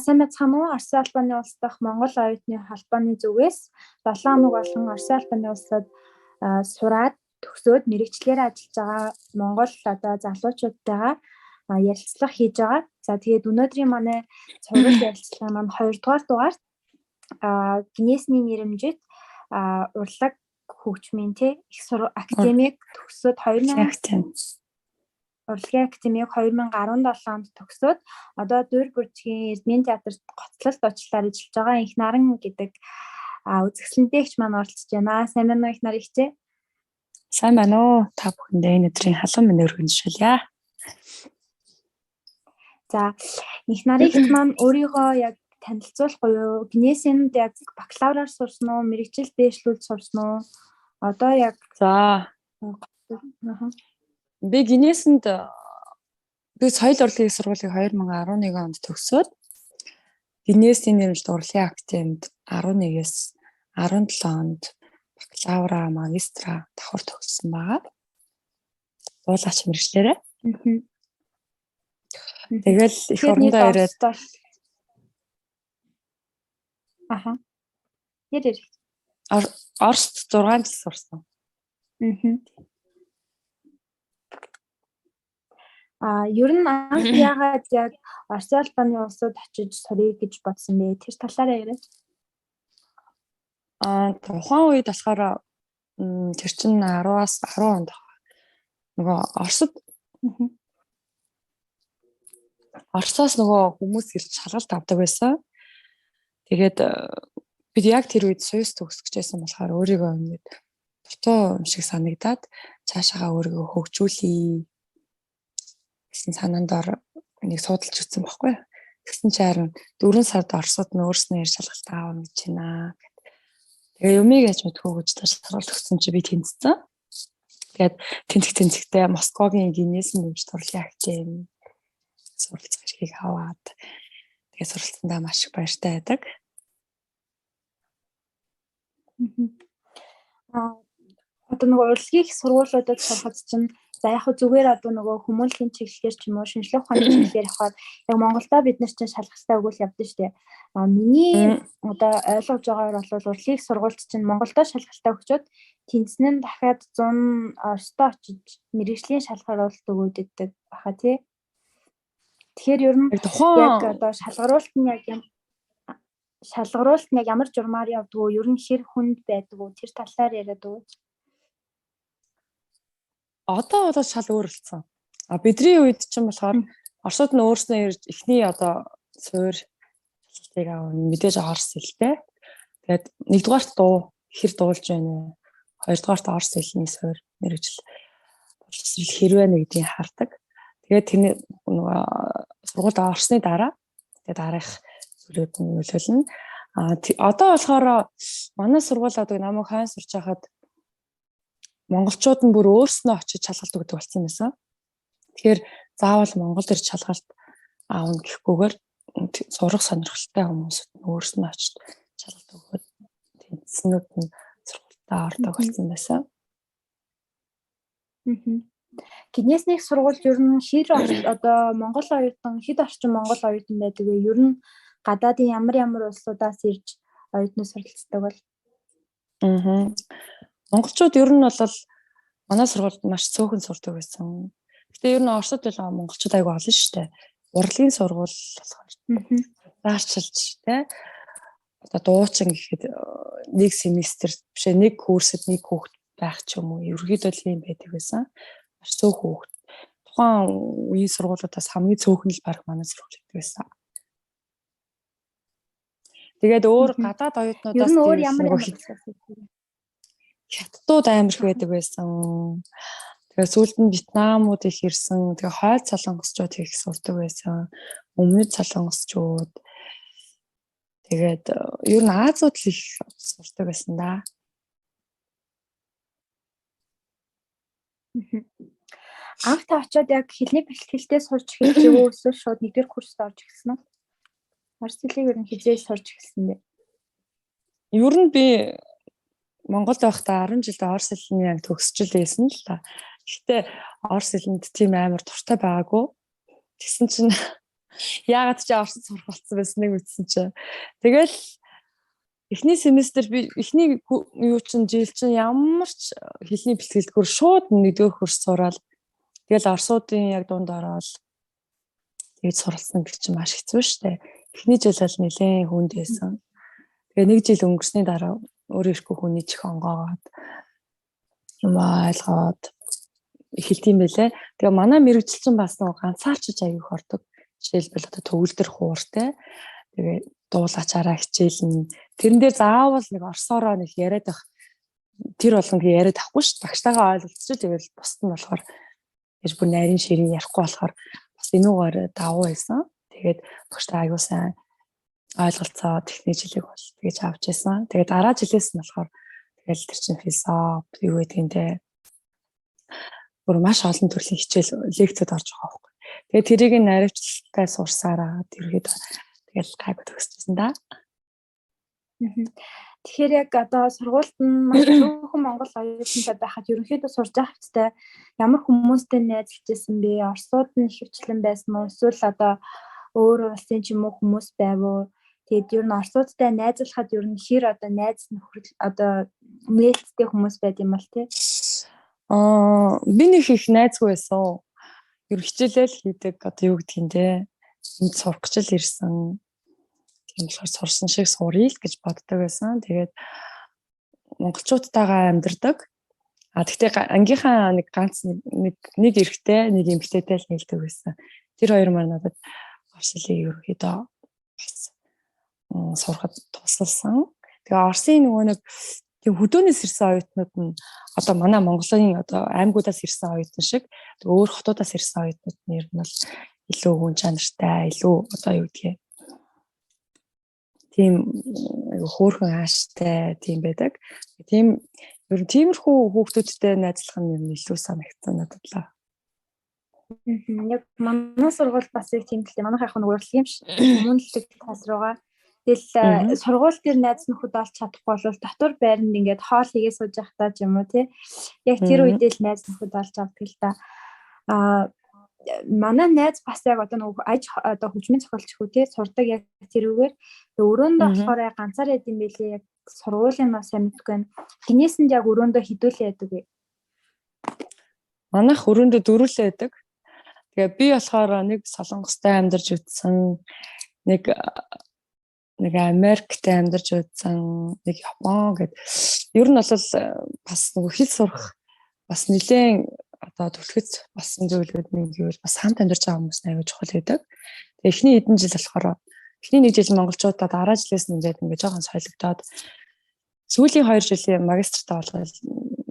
сайн байцгаана уу? Орсын албаны улс дахь Монгол оюутны холбооны зүгээс 7 хоног болгон Орсын албаны улсад сураад төгсөөд мэргэжлэр ажиллаж байгаа Монгол одоо залуучуудтайгаа ярилцлага хийж байгаа. За тэгээд өнөөдрийн манай цуврал ярилцлага маань 2 дугаар дугаарт Гиннесний нэрэмжит урлаг хөгжмийн их сургууль академик төгсөөд 2000 Урлагийн академик 2017 онд төгсөөд одоо Дуур Бүржгийн Эрдмийн театрт гоцлолт очлоор ажиллаж байгаа Инх Наран гэдэг үзэсгэлэнтэйгч маань оролцож байна. Сайн байна уу Инх нар ихтэй? Сайн байна уу? Та бүхэндээ энэ өдрийн халуун минь өргөнжүүлье. За Инх нарыгт маань өөрийгөө яг танилцуулах уу? Гиннесэнд яг бакалавраар сурсан уу? Мэргэжил дээшлүүлж сурсан уу? Одоо яг би Гиннесэнд би соёл урлагийн сургуулийг 2011 онд төгсөөд Гиннесийн нэрмжит урлагийн академид 11-ээс 17 онд бакалавра, магистра давхар төгссөн байгаа. Дуулаач мэргэжлээрээ. Тэгэл их орондоо ирээд Оросд 6 жил сурсан. Ер нь анх яагаад яг Орсын албаны улсад очиж сурах гэж бодсон бэ? Тэр талаараа яриа. Тухайн үед болохоор тэр чинь 10-аас 10 онд нөгөө Оросоос нөгөө хүмүүс ирж шалгалт авдаг байсан. Тэгээд бид яг тэр үед Сүйс төгсөх гэжсэн болохоор өөрийгөө ингэж дутуу юм шиг санагдаад цаашаага өөрийгөө хөгжүүлье гэсэн санаанд нэг судалж үзсэн байхгүй. Тэгсэн чинь харин 4 сард Оросод өөрснөө ирж шалгалт аавна гэж байна. Тэгээ юмыг яаж мэдхүү гэж шалгалт өгсөн чи би тэнцсэн. Тэгээд тэнцэгтэй Москвагийн Гиннесийн нэмж урлагийн академи суралцах хэргийг аваад тэгээ суралцсандаа маш их баяртай байдаг. Одоо нөгөө урлагийн сургуулиудад сурахад чинь за яг зүгээр одоо нөгөө хүмүүнлэгийн чиглэлээр ч юм уу шинжлэх ухааны чиглэлээр явахад яг Монголда бид нар чинь шалгалтаа өгвөл явдаг шүү дээ. Миний одоо ойлгож байгаагаар бол урлагийн сургуульд чинь Монголда шалгалтаа өгчөөд тэнцэн нь дахиад 100 Оросдоо очиж мэргэжлийн шалгаруулалт өгөөд иддэг баха тий. Тэгэхээр ер нь яг одоо шалгаруулалт нь яг ямар журмаар явдгоо ер нь хэр хүнд байдаг уу тэр талаар яриад уу? Одоо шал өөрлөсөн. Бидний үед чинь болохоор Оросууд нь өөрснөө ирж эхний одоо суур шалгалтыг авах мэдээж Орос хэлтэй. Тэгээд нэгдүгээрт хэр дуулж байна вэ? Хоёрдугаарт Орос хэлний суур мэргэжил боловсрол хэрвээ нэгдийг хардаг. Тэгээд тэрний нөгөө сургуульд орсны дараа тэгээд дараах зүйлүүд нь нөлөөлнө. Одоо болохоор манай сургууль одоо намайг хойно сурч байхад монголчууд нь бүр өөрснөө очиж шалгалт өгдөг болсон байсан. Тэгэхээр заавал Монголд ирж шалгалт аавна гэхгүйгээр сурах сонирхолтой хүмүүс өөрснөө очиж шалгалт өгөхөд тэнцэнүүд нь сургуультаа ордог болсон байсан. Гиннесний сургуульд ер нь одоо Монгол оюутан хэд орчим Монгол оюутан байдаг вэ? Ер нь гадаадын ямар улсуудаас ирж оюутнууд суралцдаг бол? Монголчууд ер нь бол манай сургуульд маш цөөхөн сурдаг байсан. Гэтэ ер нь Оросд бол монголчууд айгүй олон шүү дээ. Урлагийн сургууль болохоор заарчилж тэ одоо дуучин гэхэд нэг семестр биш нэг курсэд нэг хүүхэд байх ч юм уу. Ерөнхийдөө ийм байдаг байсан. Маш цөөх хүүхэд. Тухайн үеийн сургуулиудаас хамгийн цөөхөн л баг манай сургууль байсан. Тэгээд өөр гадаад оюутнуудаас өөр ямар хятадууд амар их байдаг байсан. Тэгээ сүүлд нь Вьетнамууд их ирсэн. Тэгээ хойд солонгосчууд их сурдаг байсан. Өмнөд солонгосчууд. Тэгээд ер нь Азиуд л их сурдаг байсан да. Анх та очиод яг хэлний бэлтгэлтэй сурч эхэлж өгөө эсвэл шууд нэгдүгээр курст орж эхэлсэн үү? Орос хэлийг ер нь хизээ сурч эхэлсэн бэ? Ер нь би Монголд байхдаа 10 жилдээ Орос хэлний яг төгсчл байсан л та. Гэхдээ Орос хэлэнд тийм амар дуртай байгаагүй. Тэгсэн чинь Яагаад ч орсон сурах болсон байсан нэг үтсэн чинь. Тэгэл эхний семестр би эхний юу чин жил чин ямар ч хэлний бэлтгэлгүй шууд нэгдүгээр курс сураад тэгэл орсуудын яг дунд ороод тэгээд суралцсан гэх чинь маш хэцүү шттэ. Эхний жил бол нэлээд хүнд байсан. Тэгээ нэг жил өнгөрсний дараа өөрөө ирэхгүй хүний чих онгоогоод юм ойлгоод эхэлт юм байлээ. Тэгээ манай мэрэгчлэн бас нэг ганцаарчж аяг хордог. Жишээлбэл одоо төгөлдөр хууртай. Тэгээ дуулаачаараа хичээлнэ. Тэрэн дээр заавал нэг орсоороо нэг яриад байх. Тэр болгоныг яриад авахгүй ш. Багштайгаа ойлголцож тэгэл бусд нь болохоор гэж бүр нарийн ширийн ярихгүй болохоор бас энүүгээр давуу байсан. Тэгээд багштай аягүй сайн ойлголцоо техник жилиг бол тэгэж авч байсан. Тэгээд дараа жилээс нь болохоор тэгэл тэр чин философи юу гэдгийг те бүр маш олон төрлийн хичээл лекцэд орж байгаа байхгүй. Тэгээд тэрийг наривчлалтай сурсараа тэргээд тэгэл гайгүй төгсчихсэн да. Тэгэхээр яг одоо сургуульд нь маш зөвхөн Монгол оюутнууд байхад ерөнхийдөө сурж байгаа хэвчтэй ямар хүмүүстэй найзалжсэн бэ? Орсууд нь хөвчлэн байсан уу? Эсвэл одоо өөр улсын ч юм уу хүмүүс байв уу? Тэгээд ер нь орсуудтай найзлахад ер нь хэр одоо найз нөхөр одоо нээлттэй хүмүүс байд юм бол тий? Би нэг их найзгүй байсан. Ер хичээлэл хийдэг одоо юу гэдгийг те энд сурах гэж л ирсэн. Тийм болохоор сурсан шиг суръя л гэж боддог байсан. Тэгээд монголчуудтайгаа амьдардаг. Тэгтээ ангийнхаа нэг ганц нэг эрэгтэй, нэг эмэгтэйтэй л нийлдэг байсан. Тэр хоёр маань надад орслыг ерөөхдөө бас сурахад тусалсан. Тэгээ Орсын нөгөө нэг тийм хөдөөнөөс ирсэн оюутнууд нь одоо манай Монголын одоо аймагуудаас ирсэн оюутан шиг өөр хотуудаас ирсэн оюутнууд нь ер нь бол илүү хүн чанартай, илүү одоо юу гэдгийг тийм хөөрхөн ааштай тийм байдаг. Тийм ер нь тиймэрхүү хүүхдүүдтэй найзлах нь ер нь илүү санагдсан надад л. Яг манай сургууль бас яг тийм л манайх яг нэг урлагийн юм шиг хүмүүнлэг тас руугаа тэгэл сургууль дээр найз нөхөд олж чадахгүй бол дотор байранд ингээд хоол хийгээ сууж явахдаа ч юм уу тий. Яг тэр үедээ л найз нөхөд олж авдаг л да. Манай найз бас яг одоо нэг аж одоо хөгжмийн зохиолч хүү тий сурдаг яг тэрүүгээр өрөөндөө болохоор яг ганцаар яд юм бэлээ яг сургуулийн нас сайн мэдгүй байна. Хинээсэнд яг өрөөндөө хідүүлээ яадаг вэ? Манайх өрөөндөө дөрүлээ байдаг. Тэгээ би болохоор нэг Солонгостой амьдарч үтсэн, нэг Америкт амьдарч үзсэн, нэг Япон гэд. Ер нь бол бас нөгөө хэл сурах бас нэлээд одоо түлхэц болсон зүйлүүд нэг юу бас хамт амьдарч байгаа хүмүүс аягүй чухал байдаг. Тэгээ эхний хэдэн жил болохоор эхний нэг жил монголчуудаа дараа жилээс нь ингээд жоохон солигдоод сүүлийн 2 жилийн магистртаа болоод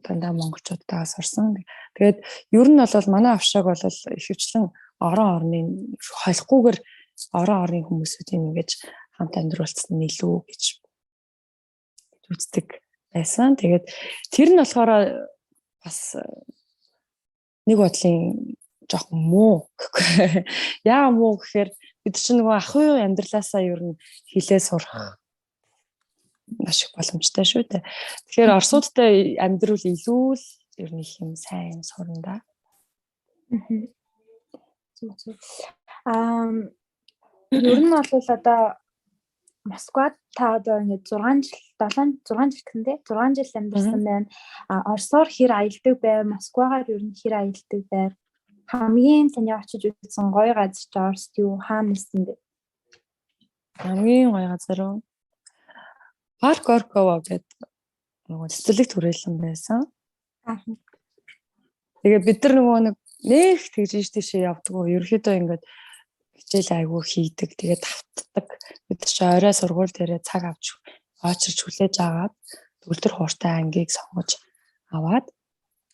дандаа монголчуудтайгаа сурсан. Тэгээд ер нь бол манай авшааг бол ихэвчлэн орон орны холихгүйгээр орон орны хүмүүсүүдийн ингэж хамт амьдруулсан нь илүү гэж үздэг байсан. Тэгээд тэр нь болохоор бас нэг бодлын жоохон муу гэхгүй. Яа муу гэхээр бид чинь нөгөө ах уу амьдралаасаа ер нь хилээ сурах маш их боломжтой шүү дээ. Тэгэхээр орсуудтай амьдрал илүү л ер нь их юм сайн сурна да. Ер нь бол одоо Москвад та одоо ингээд 6 жил гэхэнтэй 6 жил амьдарсан байна. Орсоор хэр аялдаг байв, Москвагаар ер нь хэр аялдаг байв. Хамгийн таны очиж үзсэн гоё газар чи Оросд юу хаана нэсэн бэ? Хамгийн гоё газар уу? Парк Горького гэдэг нөгөө цэцэрлэг түрээлэн байсан. Тэгээ бид нар нөгөө нэг тэгж тийшээ явдаг. Ерөнхийдөө ингээд хичээл айгүй хийдэг. Тэгээ тавтдаг. Бид ч орой сургууль дээрээ цаг авч очирч хүлээж агаад төгөлдөр хууртай ангийг сонгож аваад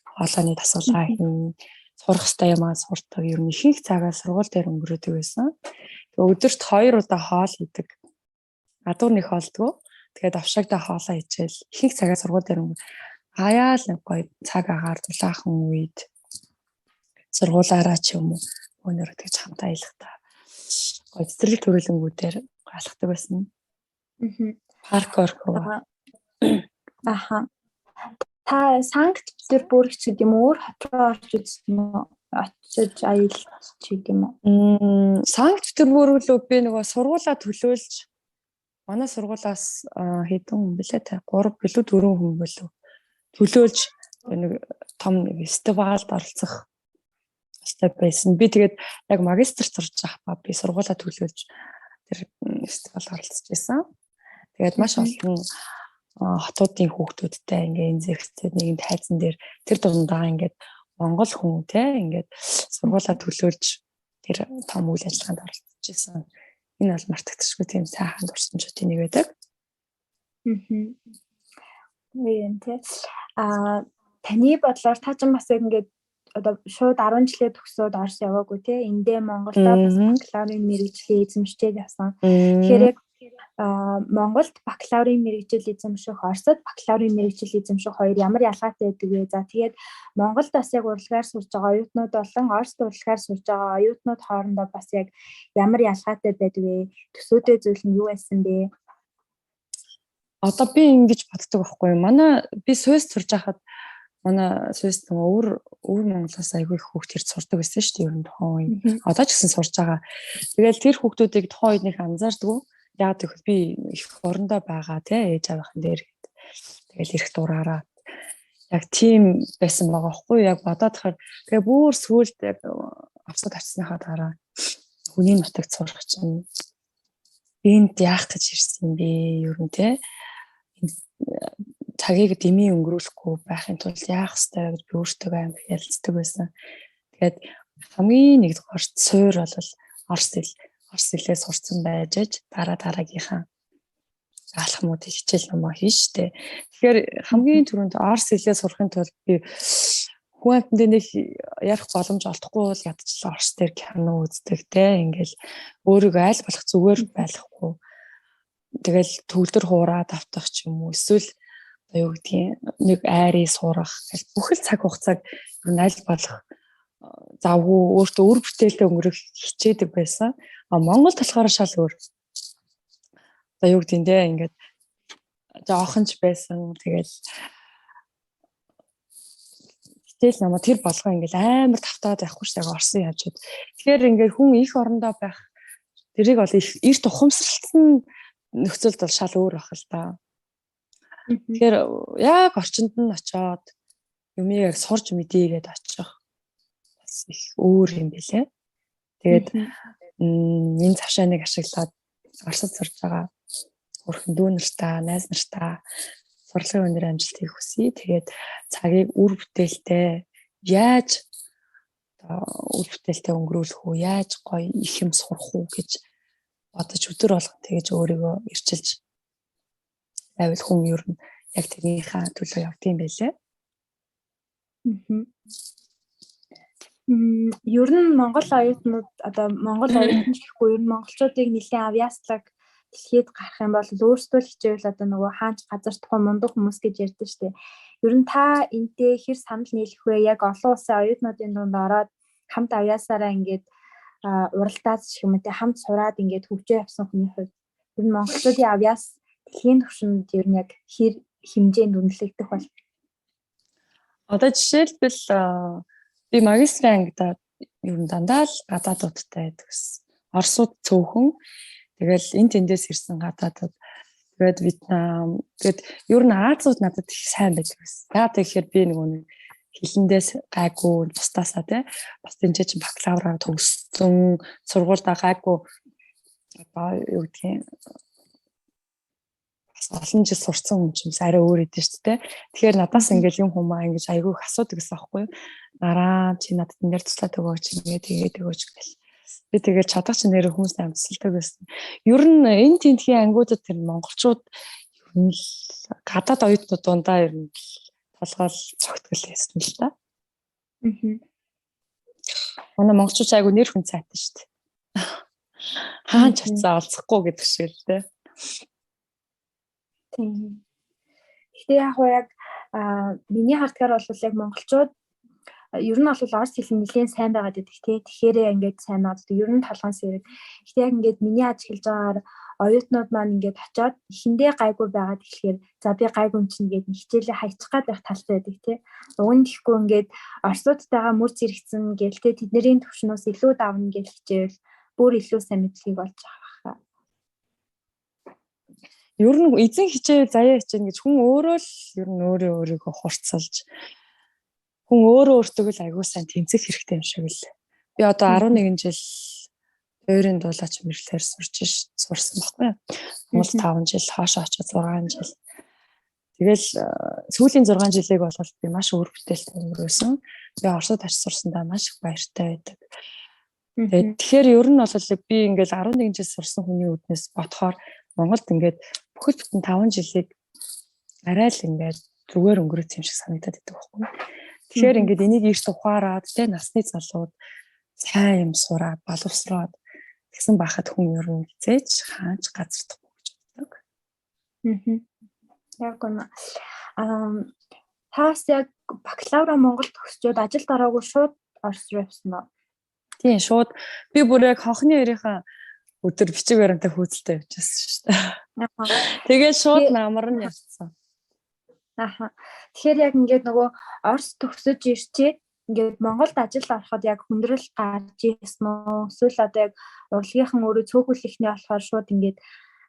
хоолойны дасгалаа хийн сурах ёстой юмаа сурдаг. Ер нь ихэнх цагаа сургууль дээр өнгөрөөдөг байсан. Тэгээ өдөрт 2 удаа хоол хийдэг. Гадуур нэг хоолдгоо. Тэгээд авшаагтаа хоолоо хийчихэл ихэнх цагаа сургууль дээр аяал нэг гоё цаг агаар дулаахан үед сургуулаараа ч юм уу өнөөрөө тэгж хамтаа аялахдаа гоё цэцэрлэг төрөлнгүүдээр алхдаг байсан. Парк Горького. Та Санкт Петербург ч гэдэг юм өөр хот руу орж үзсэн үү? очиж аялч гэдэг юм уу? Санкт Петербург руу би нөгөө сургуулаа төлөөлж манай сургуулаас хэдэн хүн бэлээ та 3 билүү 4 хүн болов төлөөлж нэг том фестивалд оролцох степ байсан. Би тэгээд яг магистр сурж байхдаа би сургуулаа төлөөлж тэр фестивалд оролцож байсан. Тэгээд маш олон хотуудын хүүхдүүдтэй ингээ энэ зэгцтэй нэгэнд хайцсан дээр тэр дундаа ингээд Монгол хүн те ингээд сургуулаа төлөөлж тэр том үйл ажиллагаанд оролцож байсан. Энэ бол мартагдчихгүй тийм сайхан дурсамжуудын нэг байдаг. Тийм тий. Таны бодлоор та ч бас ингээд одоо шууд 10 жилээ төгсөөд Орос яваагүй тий. Эндээ Монголда бас бакалаврын мэргэжлээ эзэмшиж явсан. Тэгэхээр яг Монголд бакалаврын мэргэжил эзэмших, Оросд бакалаврын мэргэжил эзэмших хоёр ямар ялгаатай байдаг вэ? За тэгээд Монголд бас яг урлагаар сурж байгаа оюутнууд болон Оросд урлагаар сурж байгаа оюутнууд хоорондоо бас яг ямар ялгаатай байдаг вэ? Төсөөтэй зүйл нь юу байсан бэ? Одоо би ингэж боддог байхгүй юу? Би Свейс сурж байхад манай Свейс нөгөө өвөр Монголоос айгүй их хүүхд ирж сурдаг байсан шүү дээ ер нь тухайн үе. Одоо ч гэсэн сурж байгаа. Тэгэл тэр хүүхдүүдийг тухайн үед нэг анзаардгүй. Яг тэгэхээр би их орондоо байгаа тий ээж аваахан дээр тэгэл их дураараа яг тийм байсан байгаа хгүй яг бодоод хахаар тэгээ бүр сүүлд яг авсад авсныхаа дараа хүний нутагт сурах чинь энд яах гэж ирсэн бэ ер нь тий цагийг дэмий өнгөрүүлэхгүй байхын тулд яах ёстой гэж би өөртөө амар ярилцдаг байсан. Тэгээд хамгийн нэгдүгээр суур бол Орос хэлээ сурцсан байж дараагийнхаа алхмуудыг хичээл номоо хийж штэ. Тэгэхээр хамгийн түрүүнд Орос хэлээ сурахын тулд би хүн амтнд нэг ярих боломж олдохгүй бол ядчлаа Орос дээр кино үздэг те ингээл өөрийгөө аль болох зүгээр байхгүй. Тэгэл төгөлдөр хуураад автах ч юм уу эсвэл юу гэдгийг нэг айрыг сурах гэл бүхэл цаг хугацааг ер нь аль болох завгүй өөртөө өр бүтээлтэй өнгөрөх хичээдэг байсан. Монголд болохоор шал өөр. Одоо юу гэдэг нь ингээд жоохонч байсан. Тэгэл хичээл намаа тэр болгоо ингээд амар тавтаад байхгүй ш яг Орсон явжод. Тэгэхээр ингээд хүн их орондоо байх тэрийг бол эрт ухамсарлсан нөхцөлд бол шал өөр байх л та. Тэгэхээр яг орчинд нь очиод юмыг сурж мэдээгээд очих бас их өөр юм билээ. Тэгээд энэ цавшааныг ашиглаад Оросд сурж байгаа хөрхэн дүү нартаа, найз нартаа сурлагын өндөр амжилтыг хүсье. Тэгээд цагийг үр бүтээлтэй яаж үр бүтээлтэй өнгөрүүлэх үү, яаж гоё их юм сурах уу гэж бодож өдөр болгон тэгэж өөрийгөө ирчилж байвал хүн ер нь яг тэрийнхаа төлөө явдсан байлээ. Ер нь Монгол оюутнууд одоо Монгол оюутан гэхгүй ер нь монголчуудыг нэлийн авьяаслаг дэлхийд гарах юм бол өөрсдөө л хичээвэл одоо нөгөө хаанч газар тухайн мундаг хүмүүс гэж ярьдэн штэ. Ер нь та энтэй хэр санал нийлэх вэ? Яг олон улсын оюутнуудын дунд ороод хамт авьяасаараа ингээд уралдаад ч юм уу те хамт сураад ингээд хөгжөө явсан хүний хувьд ер нь монголчуудын авьяас дэлхийн түвшинд ер нь яг хэр хэмжээнд үнэлэгдэх бол одоо жишээлбэл би магистрийн ангидаа ер нь дандаа л гадаадуудтай байдагс. Оросууд цөөхөн тэгэл энэ тэндээс ирсэн гадаадууд тэгээд Вьетнам тэгээд ер нь Азиуд надад их сайн байдаг гэсэн. Яагаад гэхээр би нэг хилэндээс гайгүй бусдаасаа тий бас тэнцээ чи бакалавраа төгссөн сургуультай гайгүй одоо юу гэдгийг олон жил сурцсан хүн ч юмс арай өөр идэв шүү дээ. Тэгэхээр надаас ингээл юм хүмүүс ингэж айгүй их асуудаг гэсэн аахгүй юу. Нараа чи надад энэ дээр туслаад өгөөч тэгээд өгөөч гэл. Би тэгээд чадах чинь нэр хүмүүс амьдсалдаг байсан. Ер нь энэ тентхийн ангиудад тэр монголчууд ер нь гадаад оюутнууд дундаа ер нь толгойл цогтгол байсан л та. Манай монголчууд айгүй нэр хүн цайтай шүү дээ. Хаан ч хацаа олцохгүй гэдэг шиг л дээ. Тийм. Гэтэ яг миний хардгаар бол яг монголчууд ер нь бол орос хэл нь нэлээд сайн байгаад байдаг тий. Тэгэхээр ингээд сайн наад ер нь толгоос ирэг. Гэхдээ яг ингээд миний ажиглаж байгаагаар оюутнууд маань ингээд очиод эхэндээ гайгүй байгаад тэгэхээр за би гайгүй юм чинь ингээд хичээлээ хаячих гад байх талтай байдаг тий. Уг нь тэгэхгүй ингээд орсуудтайгаа мөр зэрэгцэн гээл тий тэдний төвшнөөс илүү давна гэж хичээл бүр илүү сайн мэдлэгийг олж авах. Ер нь эзэн хичээл заяа хичээн гэж хүн өөрөө л ер нь өөрийгөө хурцлж хүн өөртөө л аягүй сайн тэмцэх хэрэгтэй юм шиг л. Би одоо 11 жил өөрийн дуулаач мэрлэлээр сурсан баггүй. Монгол 5 жил, хаашаа очиж 6 жил. Тэгэл сүүлийн 6 жилийг бол би маш өөр бүтээлтэй өнгөрөөсөн. Би Оросд очиж сурсандаа маш их баяртай байдаг. Тэгэхээр ер нь бол би ингээл 11 жил сурсан хүний үднэс бодохоор Монголд ингээд бүхэл бүтэн 5 жилийг арай л ингээд зүгээр өнгөрөөсөн юм шиг санагдаад байдаг байхгүй. Тэгэхээр ингээд энийг ийш ухаарад тэ насны залууд сайн юм сураад боловсроод тэгсэн байхад хүн ер нь хизээж хаач газардахгүй гэж боддог. Яг гоо. Таас яг бакалавра Монголд төгсчөөд ажилд ороогүй шууд Орос руу явсан уу? Тийм шууд би бүр яг хонхны өрийнхаа өдөр бичиг баримтаа хөөцөлтэй явчихсан шүү дээ. Тэгээд шууд намар нь явсан. Тэгэхээр яг ингээд нөгөө Орос төгсөж ирчээд ингээд Монголд ажилд ороход яг хүндрэл гарч ирсэн үү? Эсвэл одоо яг урлагийнхан өөрөө цөөхөлөхний болохоор шууд ингээд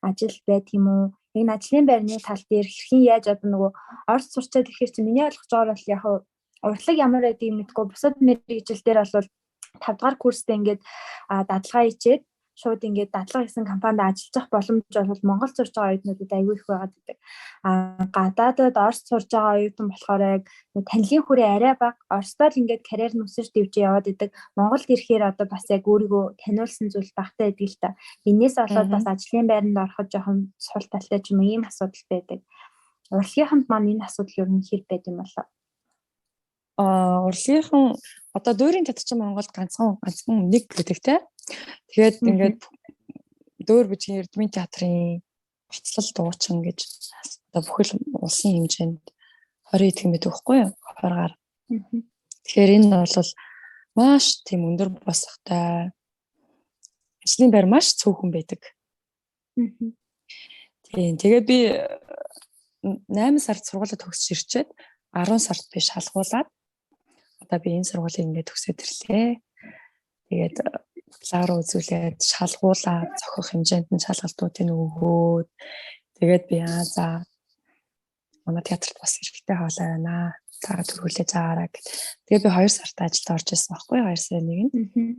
ажил байт юм уу? Энэ ажлын байрны тал дээр хэрхэн яаж одоо нөгөө Орос сурчаад ирэхээр чи миний ойлгож байгаа бол яг урлаг ямар байдгийг мэдгүй бусад мэргэжил дээр бол 5 дугаар курстэй ингээд дадлага хийчээд шууд ингээд дадлага хийсэн компанид ажиллах боломж бол Монгол сурж байгаа оюутнуудад аягүй их байгаад байдаг. Гадаадад Орос сурж байгаа оюутан болохоор яг танилын хүрээ арай бага. Оросдоо л ингээд карьер нүсэж дэвжээ яваад идэг. Монголд ирэхээр одоо бас яг өөрийгөө таниулсан зүйл багтаа байдаг л та. Энээс болоод бас ажлын байранд ороход жоохон сул талтай ч юм ийм асуудал байдаг. Урлагийнханд маань энэ асуудал ер нь хэр байд юм болоо? Урлагийнхан одоо дуурийн театр чинь Монголд ганцхан нэг гэдэг те. Тэгээд ингээд дөөр бичгийн Эрдмийн театрын батлал дуучин гэж одоо бүхэл улсын хэмжээнд 20 идэх юм байдаг байхгүй юу? 20-аар. Тэгэхээр энэ бол маш тийм өндөр босхтой ажлын байр маш цөөхөн байдаг. Тийм. Тэгээд би 8 сард сургуулаа төгсөж ирчээд 10 сард би шалгуулаад одоо би энэ сургуулийг ингээд төгсөөд ирлээ. Тэгээд бакалавра үзүүлээд шалгуулаад зохих хэмжээнд нь шалгалтуудыг өгөөд тэгээд би за манай театрт бас хэрэгтэй хоолой байна. Та төрүүлээ заараа гэд. Тэгээд би 2 сард ажилд орж ирсэн байхгүй 2 сарын 1-нд.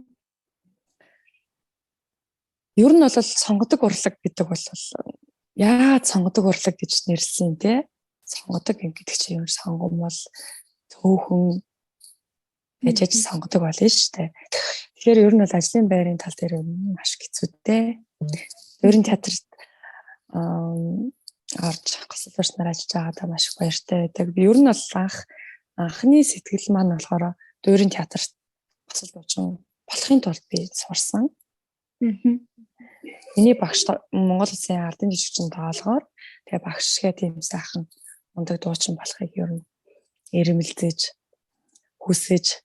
Ер нь бол сонгодог урлаг гэдэг бол яагаад сонгодог урлаг гэж нэрлсэн те? Сонгодог гэдэг чинь ер сонгом бол цөөхөн дэжиж сонгодог болно шүү дээ. Тэгэхээр ер нь бол ажлын байрын тал дээр маш хэцүүтэй. Өөрийн театрт орж госол урснаар ажиллаж байгаадаа маш их баяртай байдаг. Би ер нь бол анхны сэтгэл маань болохоор өөрийн театрт госол дуучин болохын тулд би сурсан. Миний багш Монгол Улсын ардын жижигчин даалгавар тэгээ багш гэх тийм сайхан мундаг дуучин болохыг ер нь эрмэлзэж хүсэж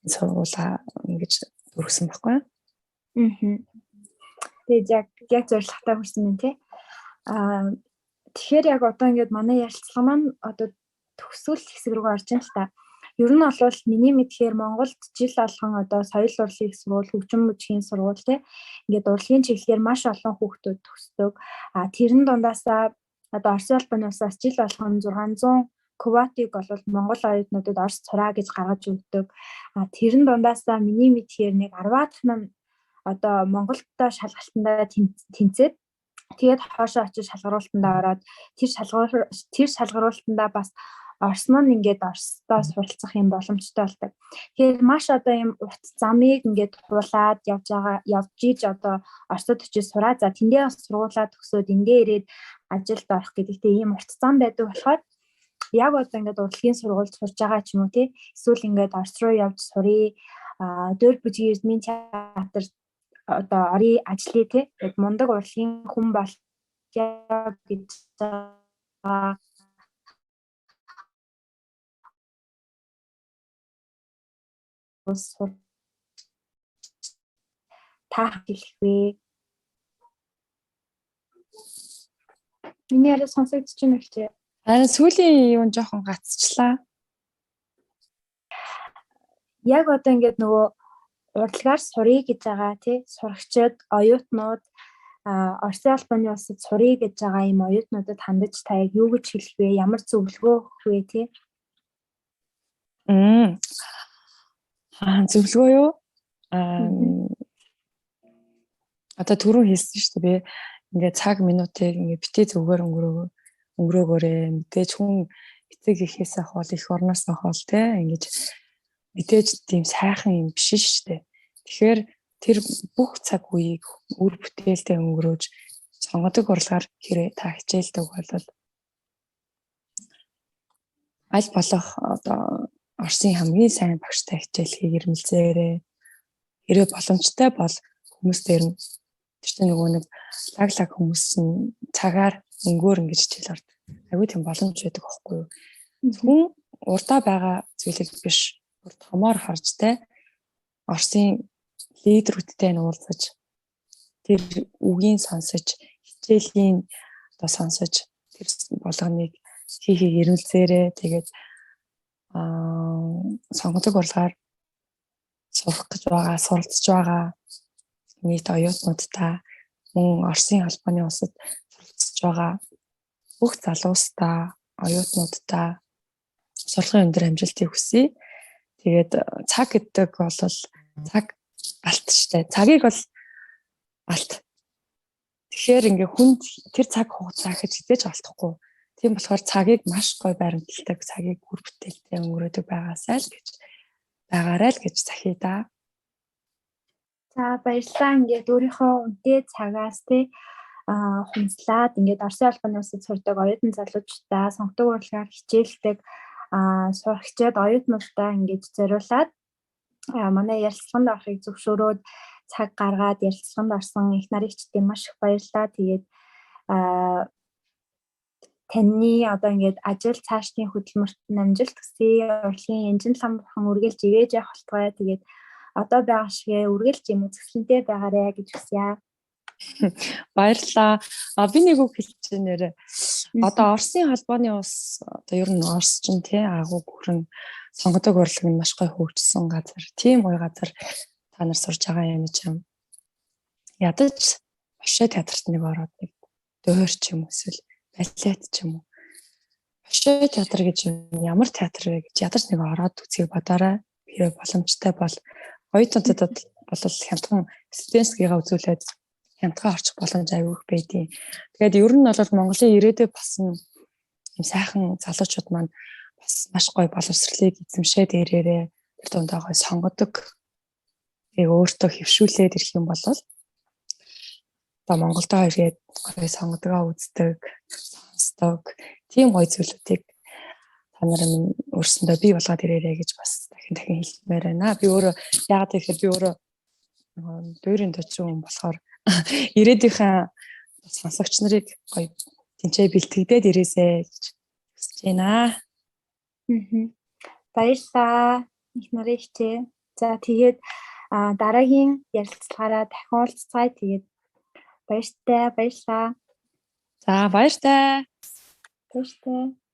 сургуулаа ингэж өргөсөн байхгүй. Тэгээд яг зорилготой хүрсэн юм тий. Тэгэхээр яг одоо ингээд манай ярилцлага маань одоо төгсгөл хэсэг рүү орж ин л та. Ер нь бол миний мэдхээр Монголд жил болгон одоо соёл урлагийн сургууль, хөгжим мужийн сургууль тий. Ингээд урлагийн чиглэлээр маш олон хүүхдүүд төгсдөг. Тэрэн дундаасаа одоо Орос улбаны улсаас жил болгон 600 квотыг бол Монгол оюутнуудад Орос сураа гэж гаргаж өгдөг. Тэрэн дундаасаа миний мэдхээр нэг 10-аад нь одоо Монголдоо шалгалтандаа тэнцээд тэгээд хоошоо очиж шалгаруултандаа ороод тэр шалгаруултандаа бас Орсон нь ингээд Оросдоо суралцах юм боломжтой болдог. Тэгэхээр маш одоо юм урт замыг ингээд хуулаад явж иж одоо Оросд очиж сураа. За тэндээ бас сургуулаа төгсөөд эндээ ирээд ажилд орох гэдэгтэй ийм урт зам байдаг болохоор яг одоо ингээд урлагийн сургуульд сурж байгаа ч юм уу тий. Эсвэл ингээд Орос руу явж сурыг дөр бүжгийн Эрдмийн театр одоо орой ажиллая тий. Яг мундаг урлагийн хүн бол гэж улс та хэлэх вэ? Миний яриа сонсогдож байна үү? Харин сүүлийн юм жоохон гацчлаа. Яг одоо ингээд нөгөө урлагаар сурыг гэж байгаа тий сурагчид оюутнууд Оросын албаны улсад сурыг гэж байгаа юм оюутнуудад хандаж та яг юу гэж хэлэх вэ? Ямар зөвлөгөө өгөх вэ тий? Зөвлөгөө юу? Одоо түрүү хэлсэн шүү дээ. Ингээд цаг минутыг ингээд битээ зүгээр өнгөрөөгөөрэй. Мэдээж хүн эцэг эхээсээ хол их орноосоо хол те ингээд мэдээж тийм сайхан юм биш шүү дээ. Тэгэхээр тэр бүх цаг үеийг үр бүтээлтэй өнгөрөөж сонгодог урлагаар хэрэг та хичээлдэг бол аль болох одоо Оросын хамгийн сайн багштай хичээлхийг ирмэлзээрэй. Хэрэг боломжтой бол хүмүүс дээр нь тэр нөгөө нэг лаглаг хүмүүс нь цагаар өнгөөр ингэж хичээл ордог. Аюу тийм боломж байдаг байхгүй юу? Хүн урдаа байгаа зүйлийг биш, томоор харж те Оросын лидерүүдтэй нь уулзаж тэр үгийн сонсож хичээлийн одоо сонсож тэр болгоныг хийхийг ирмэлзээрэй. Тэгээд сонгодог урлагаар сурах гэж байгаа, суралцж байгаа нийт оюутнуудтай мөн Оросын албаны улсад суралцж байгаа бүх залуустаа, оюутнуудтай сургалтын өндөр амжилтыг хүсье. Тэгээд цаг гэдэг бол цаг алт штэ. Цагийг бол алт. Тэгэхээр ингээ хүнд тэр цаг хугацаа гэж хизээж алдахгүй. Тийм болохоор цагийг маш гоё баримталдаг, цагийг үр бүтээлтэй өнгөрөөдөг байгаасай л гэж байгаарай л гэж захия да. За баярлалаа. Ингээд өөрийнхөө үнэтэй цагаас тий хүнслээд ингээд Оросын албаны улсад сурдаг оюутан залуучуудаа сонгодог урлагаар хичээлдэг сурагчид оюутнуудаа ингээд зориулаад манай ярилцлаганд орохыг зөвшөөрөөд цаг гаргаад ярилцлаганд орсон их наригчдыг маш их баярлалаа. Тэгээд таны одоо ингээд ажил цаашдын хөдөлмөрт амжилт хүсье. Урлагийн энжин лам бурхан үргэлж ивэж явах болтугай. Тэгээд одоо байгаа шигээ үргэлж юм үзэсгэлэнтэй байгаарэ гэж хүсье. Баярлалаа. Би нэг үг хэлчихэ нэрэ. Одоо Оросын албаны улс одоо ер нь Орос ч тий агуу гүрэн сонгодог урлаг нь маш гоё хөгжсөн газар. Тийм гоё газар та нар сурж байгаа юм чинь. Ядаж Бошоо театрт нэг ороод нэг дөөр ч юм эсвэл балет ч юм уу. Бошоо театр гэж юм ямар театр вэ гэж ядаж нэг ороод үзье бодоорой. Хэрэг боломжтой бол оюутнуудад бол хямдхан студентскийгаа үзүүлээд хямдхан орчих боломж аюул байдیں۔ Тэгээд ер нь бол Монголын ирээдүйд басан юм сайхан залуучууд маань бас маш гоё боловсролыг эзэмшээд ирээрээ тэр дундаа гоё сонгодог. Тэгээ өөртөө хөвшүүлээд ирэх юм бол одоо Монголдоо ирээд гоё сонгодгоо үздэг, сонсдог. Тийм гоё зүйлүүдийг та нар минь өөрсөндөө бий болгоод ирээрэй гэж бас дахин хэлмээр байна. Би өөрөө яагаад гэхээр би өөрөө дөрийн төчөн болохоор ирээдүйнхээ сонсогч нарыг гоё тэнцээ бэлтгэдээд ирээсэй гэж хүсэж байна. Баярлалаа. Их наригчээ. За тэгээд дараагийн ярилцлагаараа дахин уулзцгаая. Тэгээд баяртай баярлалаа. За баяртай. Баяртай.